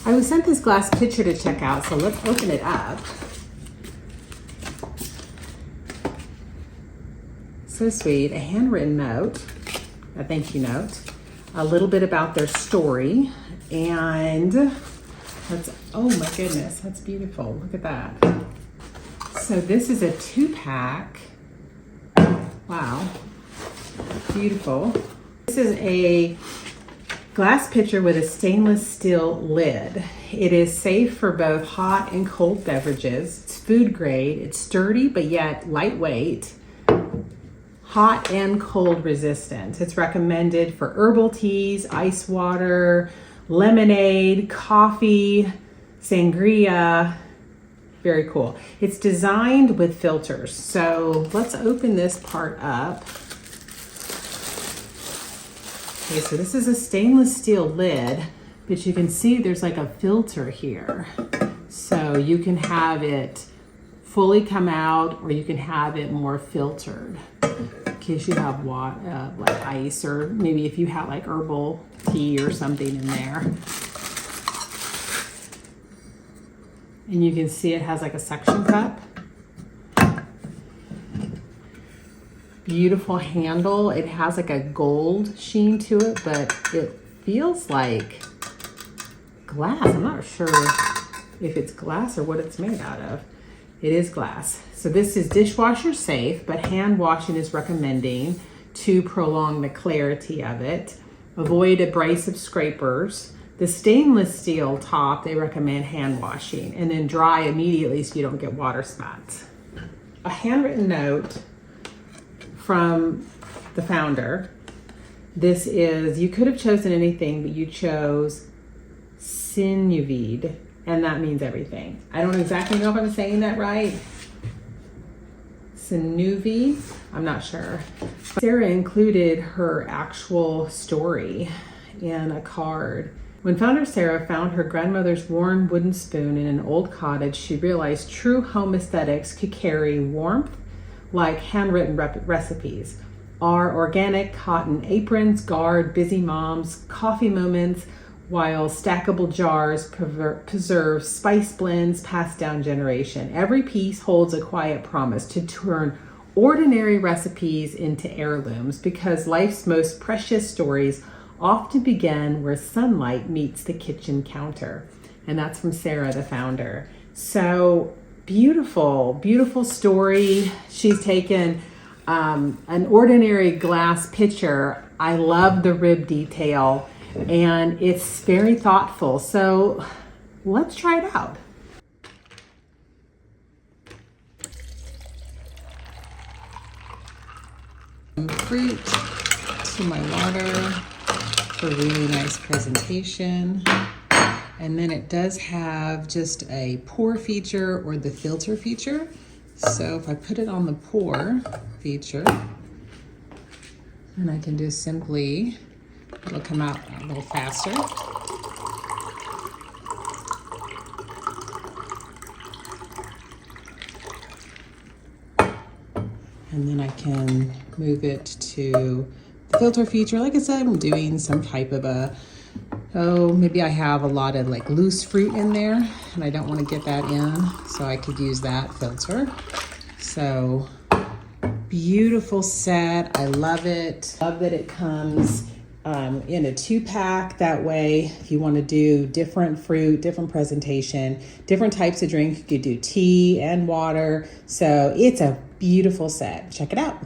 I was sent this glass pitcher to check out, so let's open it up. So sweet, a handwritten note, a thank you note, a little bit about their story, and that's, oh my goodness, that's beautiful. Look at that. So this is a 2-pack. Wow, beautiful. This is a glass pitcher with a stainless steel lid. It is safe for both hot and cold beverages. It's food grade, it's sturdy but yet lightweight. Hot and cold resistant. It's recommended for herbal teas, ice water, lemonade, coffee, sangria. Very cool. It's designed with filters. So let's open this part up. Okay, so this is a stainless steel lid, but you can see there's like a filter here. So you can have it fully come out, or you can have it more filtered in case you have water, like ice, or maybe if you have like herbal tea or something in there. And you can see it has like a suction cup. Beautiful handle. It has like a gold sheen to it, but it feels like glass. I'm not sure if it's glass or what it's made out of. It is glass. So this is dishwasher safe, but hand washing is recommending to prolong the clarity of it. Avoid abrasive scrapers. The stainless steel top, they recommend hand washing, and then dry immediately so you don't get water spots. A handwritten note from the founder. This is, you could have chosen anything, but you chose Snuvid, and that means everything. I don't exactly know if I'm saying that right. Snuvid, I'm not sure. Sarah included her actual story in a card. When founder Sarah found her grandmother's worn wooden spoon in an old cottage, she realized true home aesthetics could carry warmth like handwritten recipes. Our organic cotton aprons guard busy moms' coffee moments, while stackable jars preserve spice blends passed down generation. Every piece holds a quiet promise to turn ordinary recipes into heirlooms, because life's most precious stories often begin where sunlight meets the kitchen counter. And that's from Sarah, the founder. So beautiful, beautiful story. She's taken an ordinary glass pitcher. I love the rib detail, and it's very thoughtful. So let's try it out. Some fruit to my water for really nice presentation. And then it does have just a pour feature or the filter feature. So if I put it on the pour feature, then I can just simply, it'll come out a little faster. And then I can move it to the filter feature. Like I said, I'm doing some type of a, maybe I have a lot of like loose fruit in there and I don't want to get that in, so I could use that filter. So beautiful set. I love it. Love that it comes in a 2-pack. That way, if you want to do different fruit, different presentation, different types of drink, you could do tea and water. So it's a beautiful set. Check it out.